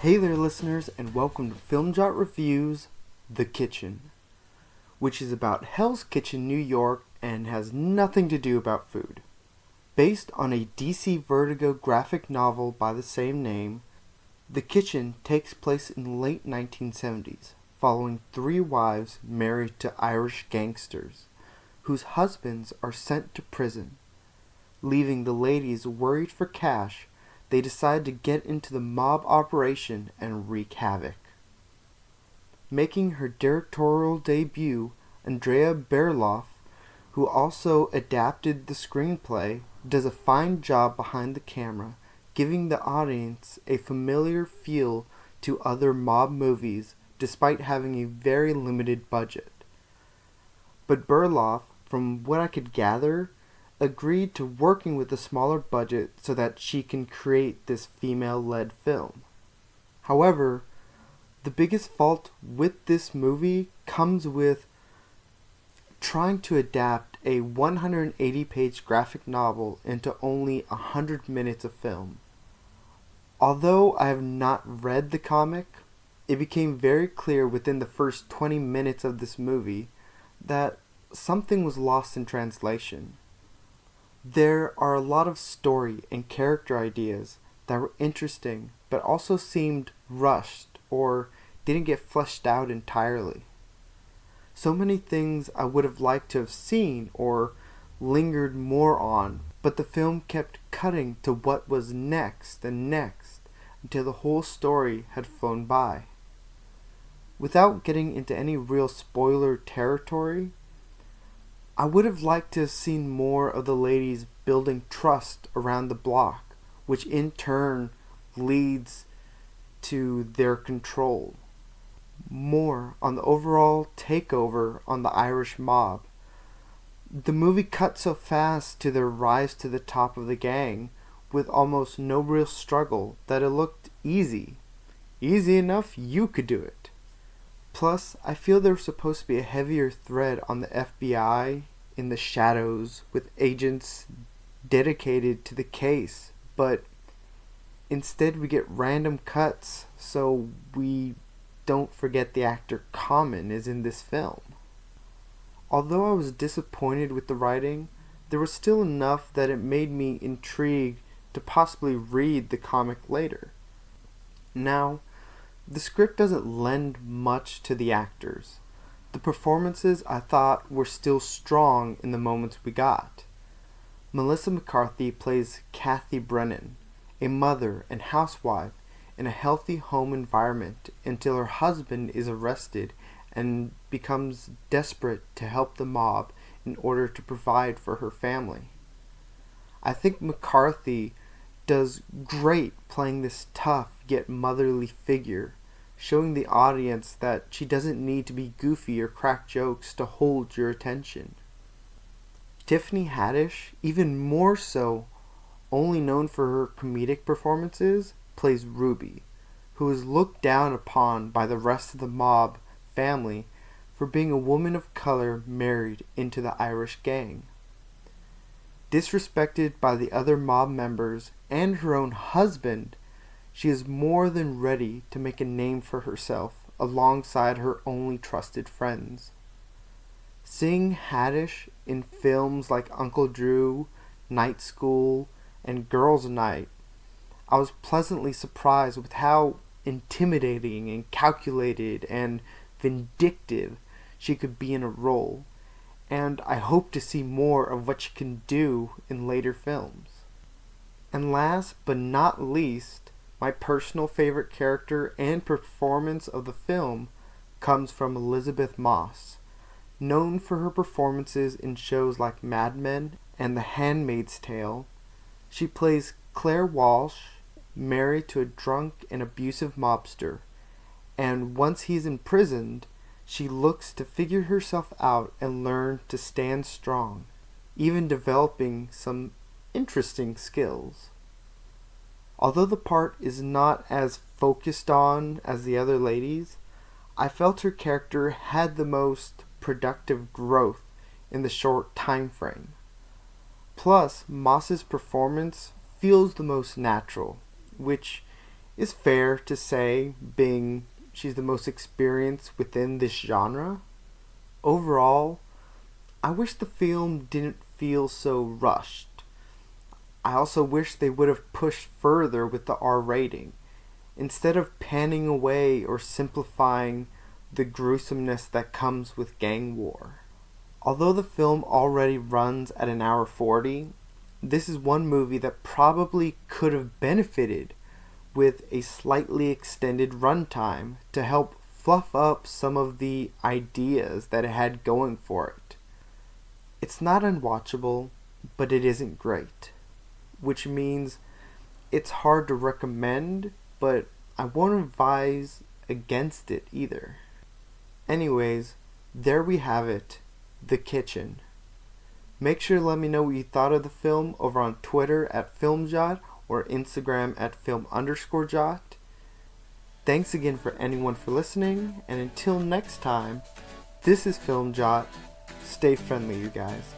Hey there, listeners, and welcome to Film Jot Reviews The Kitchen, which is about Hell's Kitchen, New York, and has nothing to do about food. Based on a DC Vertigo graphic novel by the same name, The Kitchen takes place in the late 1970s, following three wives married to Irish gangsters, whose husbands are sent to prison. Leaving the ladies worried for cash, they decide to get into the mob operation and wreak havoc. Making her directorial debut, Andrea Berloff, who also adapted the screenplay, does a fine job behind the camera, giving the audience a familiar feel to other mob movies despite having a very limited budget. But Berloff, from what I could gather, agreed to working with a smaller budget so that she can create this female-led film. However, the biggest fault with this movie comes with trying to adapt a 180-page graphic novel into only 100 minutes of film. Although I have not read the comic, it became very clear within the first 20 minutes of this movie that something was lost in translation. There are a lot of story and character ideas that were interesting but also seemed rushed or didn't get fleshed out entirely. So many things I would have liked to have seen or lingered more on, but the film kept cutting to what was next and next until the whole story had flown by. Without getting into any real spoiler territory, I would have liked to have seen more of the ladies building trust around the block, which in turn leads to their control. More on the overall takeover on the Irish mob. The movie cut so fast to their rise to the top of the gang with almost no real struggle that it looked easy. Easy enough you could do it. Plus, I feel there was supposed to be a heavier thread on the FBI in the shadows with agents dedicated to the case, but instead we get random cuts so we don't forget the actor Common is in this film. Although I was disappointed with the writing, there was still enough that it made me intrigued to possibly read the comic later. Now, the script doesn't lend much to the actors. The performances I thought were still strong in the moments we got. Melissa McCarthy plays Kathy Brennan, a mother and housewife in a healthy home environment until her husband is arrested and becomes desperate to help the mob in order to provide for her family. I think McCarthy does great playing this tough yet motherly figure, showing the audience that she doesn't need to be goofy or crack jokes to hold your attention. Tiffany Haddish, even more so, only known for her comedic performances, plays Ruby, who is looked down upon by the rest of the mob family for being a woman of color married into the Irish gang. Disrespected by the other mob members and her own husband, she is more than ready to make a name for herself alongside her only trusted friends. Seeing Haddish in films like Uncle Drew, Night School, and Girls' Night, I was pleasantly surprised with how intimidating and calculated and vindictive she could be in a role, and I hope to see more of what she can do in later films. And last but not least, my personal favorite character and performance of the film comes from Elizabeth Moss, known for her performances in shows like Mad Men and The Handmaid's Tale. She plays Claire Walsh, married to a drunk and abusive mobster, and once he's imprisoned, she looks to figure herself out and learn to stand strong, even developing some interesting skills. Although the part is not as focused on as the other ladies, I felt her character had the most productive growth in the short time frame. Plus, Moss's performance feels the most natural, which is fair to say, being she's the most experienced within this genre. Overall, I wish the film didn't feel so rushed. I also wish they would have pushed further with the R rating, instead of panning away or simplifying the gruesomeness that comes with gang war. Although the film already runs at an hour 40, this is one movie that probably could have benefited with a slightly extended runtime to help fluff up some of the ideas that it had going for it. It's not unwatchable, but it isn't great, which means it's hard to recommend, but I won't advise against it either. Anyways, there we have it, The Kitchen. Make sure to let me know what you thought of the film over on Twitter at FilmJot or Instagram at film_jot. Thanks again for anyone for listening, and until next time, this is FilmJot. Stay friendly, you guys.